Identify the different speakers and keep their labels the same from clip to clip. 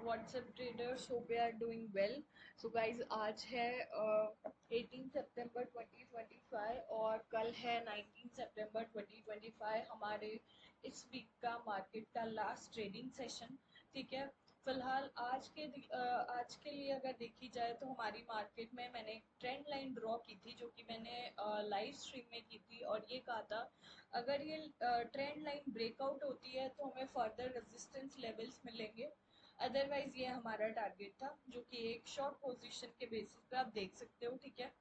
Speaker 1: WhatsApp traders hope you are doing well. So guys आज है 18 सितंबर 2025 और कल है 19 सितंबर 2025 हमारे इस वीक का मार्केट का लास्ट ट्रेडिंग सेशन। ठीक है, फिलहाल आज के लिए अगर देखी जाए तो हमारी मार्केट में मैंने एक ट्रेंड लाइन ड्रॉ की थी जो कि मैंने लाइव स्ट्रीम में की थी और ये कहा था अगर ये ट्रेंड लाइन ब्रेकआउट होती है तो हमें फर्दर रेजिस्टेंस लेवल्स मिलेंगे, अदरवाइज ये हमारा टारगेट था जो कि एक शॉर्ट पोजीशन के बेसिस पे आप देख सकते हो। ठीक है,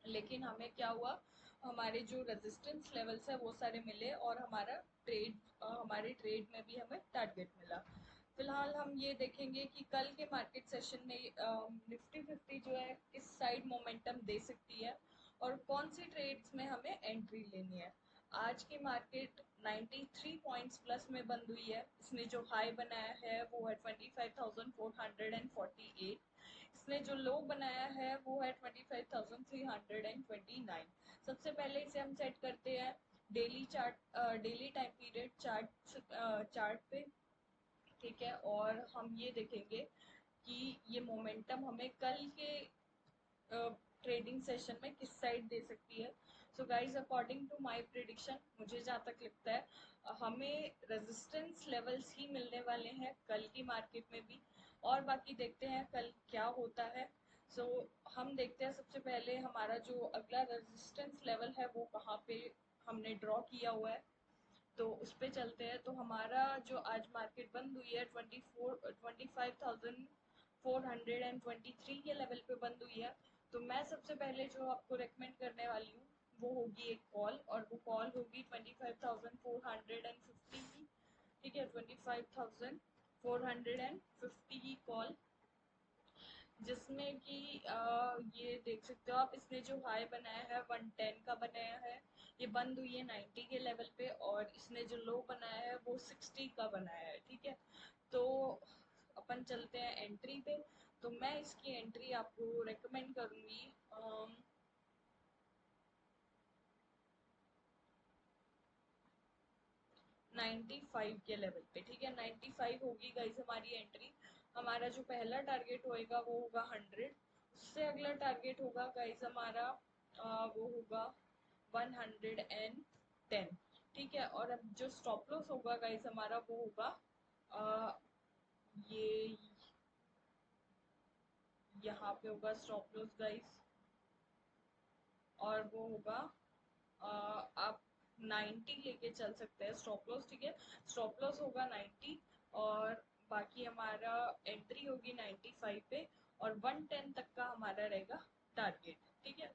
Speaker 1: लेकिन हमें क्या हुआ, हमारे जो रेजिस्टेंस लेवल्स है वो सारे मिले और हमारे ट्रेड में भी हमें टारगेट मिला। फिलहाल हम ये देखेंगे कि कल के मार्केट सेशन में निफ्टी 50 जो है किस साइड मोमेंटम दे सकती है और कौन सी ट्रेड्स में हमें एंट्री लेनी है। आज की मार्केट 93 पॉइंट्स प्लस में बंद हुई है। इसने जो हाई बनाया है वो है 25,448। इसने जो लो बनाया है वो है 25,329। सबसे पहले इसे हम सेट करते हैं डेली टाइम पीरियड चार्ट पे। ठीक है, और हम ये देखेंगे कि ये मोमेंटम हमें कल के ट्रेडिंग सेशन में किस साइड दे सकती है। So guys according to my prediction मुझे जहाँ तक लगता है हमें रेजिस्टेंस लेवल्स ही मिलने वाले हैं कल की मार्केट में भी, और बाकी देखते हैं कल क्या होता है। सो हम देखते हैं सबसे पहले हमारा जो अगला रेजिस्टेंस लेवल है वो कहाँ पे हमने ड्रॉ किया हुआ है, तो उस पे चलते हैं। तो हमारा जो आज मार्केट बंद हुई है 25,423 के लेवल पे बंद हुई है। तो मैं सबसे पहले जो आपको रेकमेंड करने वाली हूँ वो होगी एक कॉल, और वो कॉल होगी 25,450 की। ठीक है, 25,450 की कॉल, जिसमें कि ये देख सकते हो आप, इसने जो हाई बनाया है 110 का बनाया है। ये बंद हुई है 90 के लेवल पे और इसने जो लो बनाया है वो 60 का बनाया है। ठीक है, तो अपन चलते हैं एंट्री पे। तो मैं इसकी एंट्री आपको रेकमेंड करूंगी 95 के लेवल पे। ठीक है, 95 होगी गाइज हमारी एंट्री। हमारा जो पहला टारगेट होएगा वो होगा 100। उससे अगला टारगेट होगा गाइज हमारा वो होगा 110। ठीक है, और अब जो स्टॉप लॉस होगा गाइज हमारा वो होगा आ, ये यहाँ पे होगा स्टॉप लॉस गाइज, और वो होगा आप 90 लेके चल सकते हैं स्टॉप लॉस। ठीक है, स्टॉप लॉस होगा 90 और बाकी हमारा एंट्री होगी 95 पे और 110 तक का हमारा रहेगा टारगेट। ठीक है,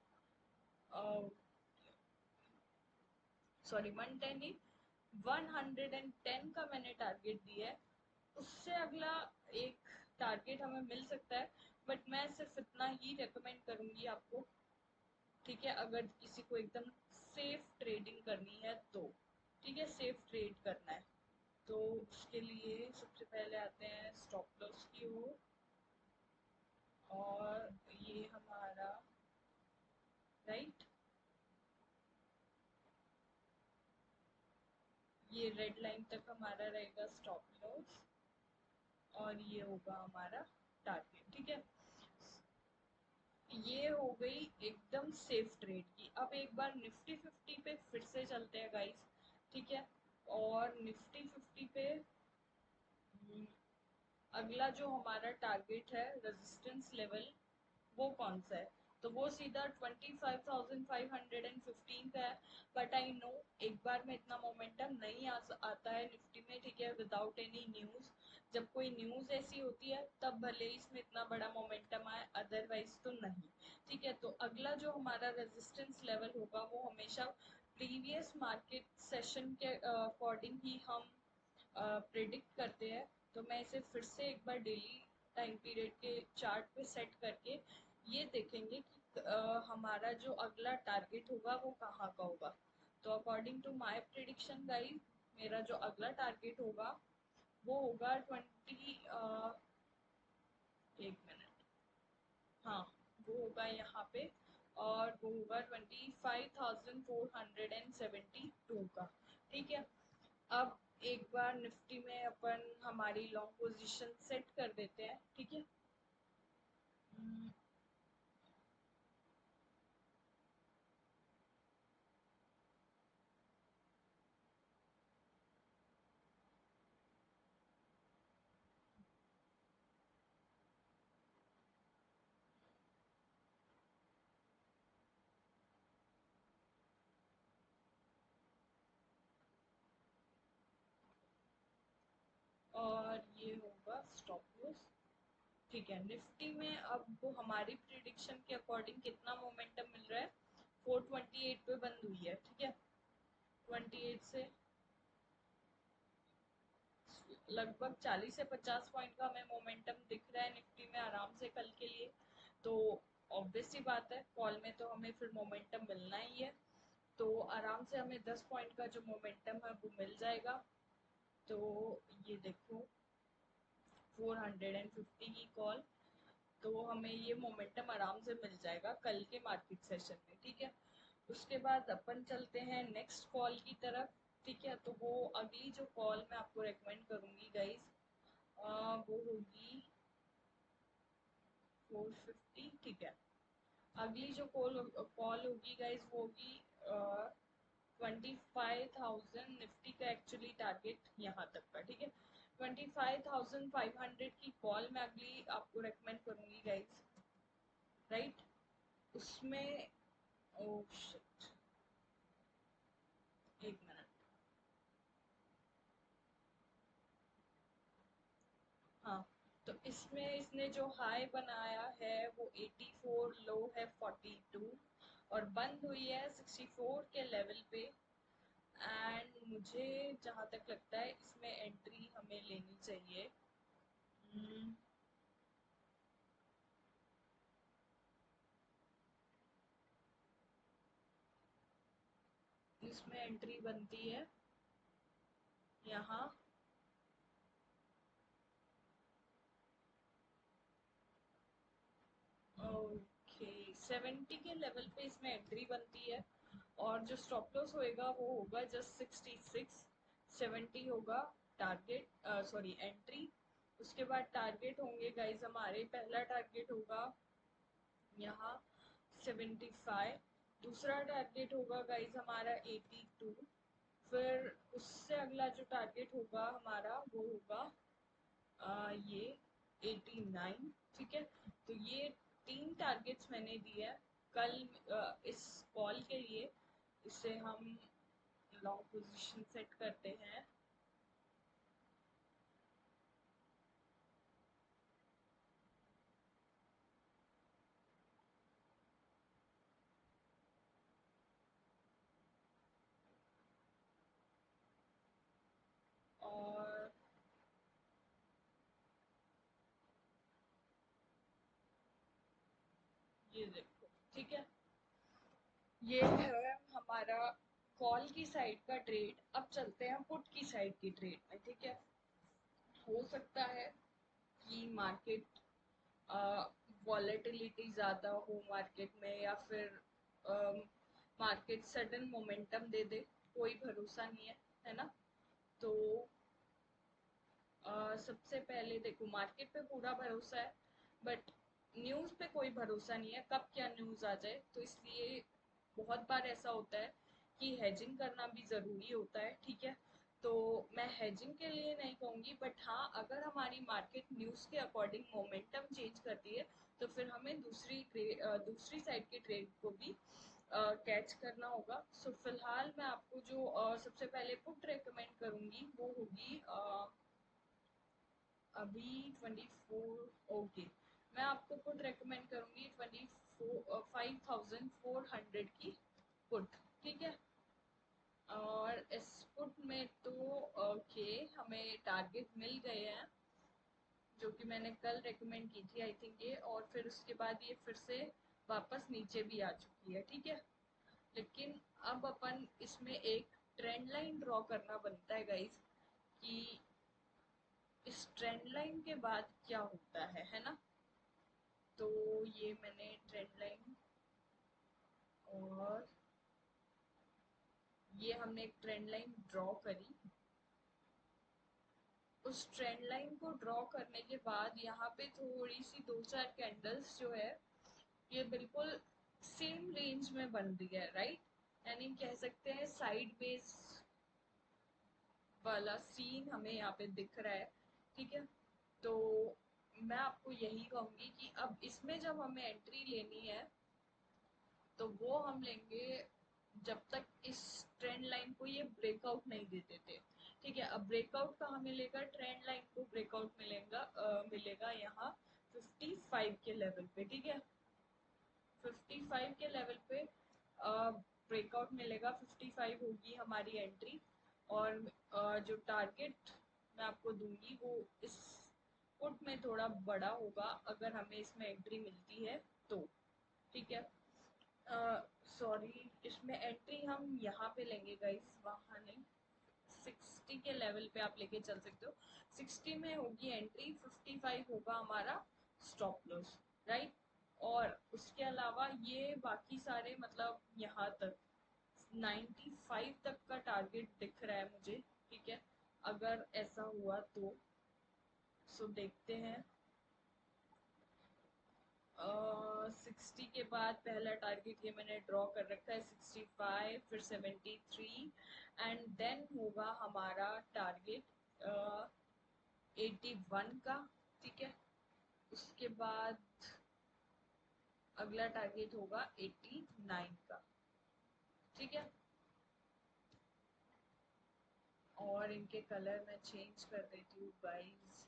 Speaker 1: सॉरी 110 ही, 110 का मैंने टारगेट दिया है। उससे अगला एक टारगेट हमें मिल सकता है, बट मैं सिर्फ इतना ही रेकमेंड करूंगी आपको। ठीक है, अगर किसी को एकदम सेफ ट्रेडिंग करनी है तो, ठीक है, सेफ ट्रेड करना है तो उसके लिए सबसे पहले आते हैं स्टॉप लॉस की ओर। और ये हमारा राइट, ये रेड लाइन तक हमारा रहेगा स्टॉप लॉस और ये होगा हमारा टारगेट। ठीक है, ये हो गई एकदम सेफ ट्रेड की। अब एक बार निफ्टी 50 पे फिर से चलते हैं गाइस। ठीक है, और निफ्टी 50 पे अगला जो हमारा टारगेट है रेजिस्टेंस लेवल वो कौन सा है, तो वो सीधा 25,515 का है। बट आई नो एक बार में इतना मोमेंटम नहीं आता है निफ्टी में। ठीक है, विदाउट एनी न्यूज, जब कोई न्यूज ऐसी होती है तब भले ही इसमें इतना बड़ा मोमेंटम आए, अदरवाइज तो नहीं। ठीक है, तो अगला जो हमारा रेजिस्टेंस लेवल होगा वो हमेशा प्रीवियस मार्केट सेशन के अकॉर्डिंग ही हम प्रिडिक्ट करते हैं। तो मैं इसे फिर से एक बार डेली टाइम पीरियड के चार्ट पे सेट करके ये देखेंगे कि हमारा जो अगला टारगेट होगा वो कहाँ का होगा। तो according to my prediction guys, मेरा जो अगला टारगेट होगा वो होगा 1 मिनट, हाँ, वो होगा यहाँ पे, और वो होगा 25,472 का। ठीक है, अब एक बार निफ्टी में अपन हमारी लॉन्ग पोजीशन सेट कर देते ये होगा स्टॉप लॉस। ठीक है, निफ्टी में अब हमारी प्रिडिक्शन के अकॉर्डिंग कितना मोमेंटम मिल रहा है, 428 पे बंद हुई है। ठीक है, 28 से लगभग 40 से 50 पॉइंट का हमें मोमेंटम दिख रहा है निफ्टी में आराम से कल के लिए। तो ऑब्वियस सी बात है, कॉल में तो हमें फिर मोमेंटम मिलना ही है, तो आराम से हमें 10 पॉइंट का जो मोमेंटम है वो मिल जाएगा। तो ये देखो 450 की कॉल, तो हमें ये मोमेंटम आराम से मिल जाएगा कल के मार्केट सेशन में। ठीक है, उसके बाद अपन चलते हैं नेक्स्ट कॉल की तरफ। ठीक है, तो वो अगली जो कॉल मैं आपको रेकमेंड करूंगी गाइज, वो होगी 450। ठीक है, अगली जो कॉल होगी गाइज वो होगी 25,000 निफ्टी का एक्चुअली टारगेट यहाँ तक का। ठीक है, 25,500 की कॉल मैं अगली आपको रेकमेंड करूंगी गाइज, राइट। उसमें ओ शिट, एक मिनट, हाँ, तो इसमें इसने जो हाई बनाया है वो 84, लो है 42 और बंद हुई है 64 के लेवल पे। एंड मुझे जहाँ तक लगता है इसमें एंट्री हमें लेनी चाहिए। हम्म, इसमें एंट्री बनती है यहाँ, ओके 70 के लेवल पे इसमें एंट्री बनती है। और जो स्टॉप लॉस होएगा वो होगा जस्ट 66, 70 होगा टारगेट, सॉरी एंट्री। उसके बाद टारगेट होंगे गाइज हमारे, पहला टारगेट होगा यहाँ 75, दूसरा टारगेट होगा गाइज हमारा 82, फिर उससे अगला जो टारगेट होगा हमारा वो होगा ये 89। ठीक है, तो ये 3 टारगेट्स मैंने दिए हैं कल इस कॉल के लिए। इसे हम लॉन्ग पोजीशन सेट करते हैं। और ये देखो, ठीक है, ये है हमारा कॉल की साइड का ट्रेड। अब चलते हैं पुट की साइड की ट्रेड में। ठीक है, हो सकता है कि मार्केट वॉलेटिलिटी ज़्यादा हो मार्केट में, या फिर मार्केट सडन मोमेंटम दे दे, कोई भरोसा नहीं है ना। तो सबसे पहले देखो, मार्केट पे पूरा भरोसा है बट न्यूज़ पे कोई भरोसा नहीं है, कब क्या न्यूज़ आ जाए। तो इसलिए बहुत बार ऐसा होता है कि हेजिंग करना भी ज़रूरी होता है। ठीक है, तो मैं हेजिंग के लिए नहीं कहूँगी, बट हाँ अगर हमारी मार्केट न्यूज़ के अकॉर्डिंग मोमेंटम चेंज करती है तो फिर हमें दूसरी साइड के ट्रेड को भी कैच करना होगा। सो फिलहाल मैं आपको जो सबसे पहले पुट रेकमेंड करूँगी वो होगी अभी 24। ओके, मैं आपको पुट रेकमेंड करूंगी 5400 की पुट। ठीक है, और इस पुट में तो ओके हमें टारगेट मिल गए हैं जो कि मैंने कल रेकमेंड की थी आई थिंक ये, और फिर उसके बाद ये फिर से वापस नीचे भी आ चुकी है। ठीक है, लेकिन अब अपन इसमें एक ट्रेंड लाइन ड्रॉ करना बनता है गाइस, कि इस ट्रेंड लाइन के बाद क्या होता है ना। तो ये मैंने ट्रेंड लाइन, और ये हमने एक ट्रेंड लाइन ड्रॉ करी। उस ट्रेंड लाइन को ड्रॉ करने के बाद यहाँ पे थोड़ी सी 2-4 कैंडल्स जो है ये बिल्कुल सेम रेंज में बन रही है, राइट। यानी कह सकते हैं साइड बेस वाला सीन हमें यहाँ पे दिख रहा है। ठीक है, तो मैं आपको यही कहूंगी कि अब इसमें जब हमें एंट्री लेनी है तो वो हम लेंगे जब तक इस ट्रेंड लाइन को ये ब्रेकआउट नहीं दे देते। ठीक है। अब ब्रेकआउट कहाँ मिलेगा? ट्रेंड लाइन को ब्रेकआउट मिलेगा यहाँ 55 के लेवल पे। ठीक है, 55 के लेवल पे ब्रेकआउट मिलेगा, 55 होगी हमारी एंट्री। और जो टारगेट मैं आपको दूंगी वो इस पुट में थोड़ा बड़ा होगा अगर हमें इसमें एंट्री मिलती है तो। ठीक है, सॉरी, इसमें एंट्री हम यहाँ पे लेंगे गाइस, वहाँ नहीं, 60 के लेवल पे आप लेके चल सकते हो। 60 में होगी एंट्री, 55 होगा हमारा स्टॉप लॉस, राइट। और उसके अलावा ये बाकी सारे मतलब यहाँ तक 95 तक का टारगेट दिख रहा है मुझे। ठीक है, अगर ऐसा हुआ तो सो देखते हैं। 60 के बाद पहला टारगेट ये मैंने ड्रॉ कर रखा है 65, फिर 73 एंड देन होगा हमारा टारगेट 81 का। ठीक है, उसके बाद अगला टारगेट होगा 89 का। ठीक है, और इनके कलर मैं चेंज कर देती हूँ गाइस,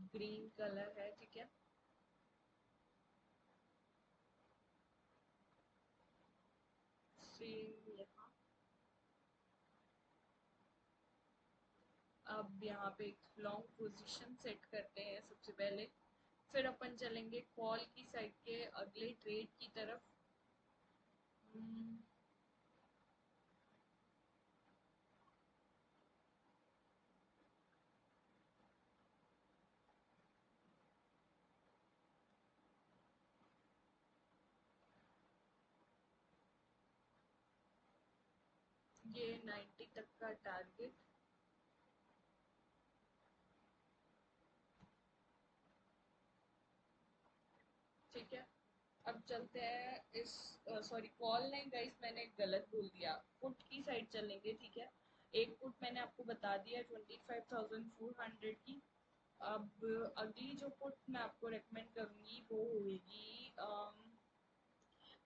Speaker 1: ग्रीन कलर है। ठीक है, सेम यहाँ। अब यहाँ पे एक लॉन्ग पोजीशन सेट करते हैं सबसे पहले, फिर अपन चलेंगे कॉल की साइड के अगले ट्रेड की तरफ। ये 90 तक का टारगेट। ठीक है, अब चलते हैं इस सॉरी कॉल नहीं गाइस, मैंने गलत बोल दिया, पुट की साइड चलेंगे। ठीक है, एक पुट मैंने आपको बता दिया 25,400 की। अब अगली जो पुट मैं आपको रेकमेंड करूंगी वो होगी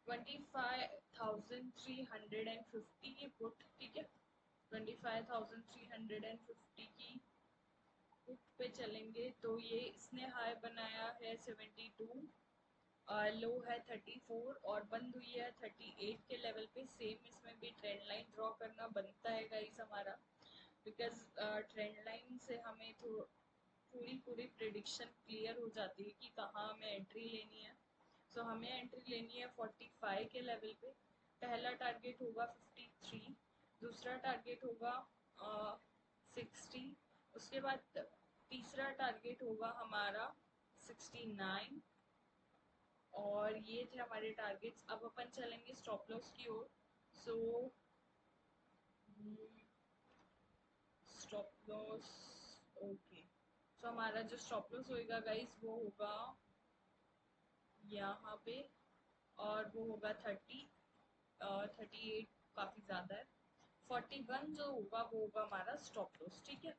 Speaker 1: 25,350 की पुट। ठीक है, 25,350 की पुट पे चलेंगे तो ये इसने हाई बनाया है 72, लो है 34 और बंद हुई है 38 के लेवल पे। सेम इसमें भी ट्रेंड लाइन ड्रॉ करना बनता है गाइस हमारा, बिकॉज ट्रेंड लाइन से हमें तो पूरी प्रिडिक्शन क्लियर हो जाती है कि कहाँ हमें एंट्री लेनी है। सो हमें एंट्री लेनी है 45 के लेवल पे। पहला टारगेट होगा 53, दूसरा टारगेट होगा 60, उसके बाद तीसरा टारगेट होगा हमारा 69। और ये थे हमारे टारगेट्स। अब अपन चलेंगे स्टॉप लॉस की ओर। सो स्टॉप लॉस, ओके, सो हमारा जो स्टॉप लॉस होएगा गाइस वो होगा यहाँ पे, और वो होगा 38, काफ़ी ज़्यादा है। 41 जो होगा वो होगा हमारा स्टॉप लॉस। ठीक है,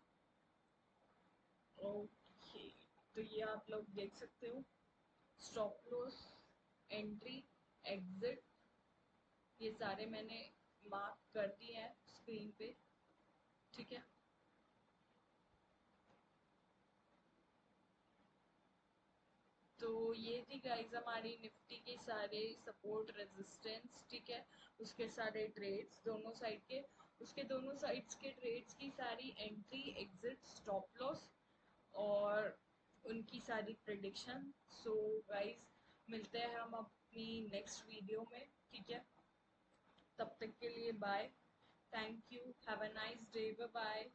Speaker 1: ओके, तो ये आप लोग देख सकते हो, स्टॉप लॉस, एंट्री, एग्जिट, ये सारे मैंने मार्क कर दिए हैं स्क्रीन पे। ठीक है, तो ये थी गाइस हमारी निफ्टी के सारे सपोर्ट रेजिस्टेंस। ठीक है, उसके सारे ट्रेड्स दोनों साइड के, उसके दोनों साइड्स के ट्रेड्स की सारी एंट्री, एग्जिट, स्टॉप लॉस और उनकी सारी प्रिडिक्शन। सो गाइस, मिलते हैं हम अपनी नेक्स्ट वीडियो में। ठीक है, तब तक के लिए bye, thank you, have a nice day, bye bye.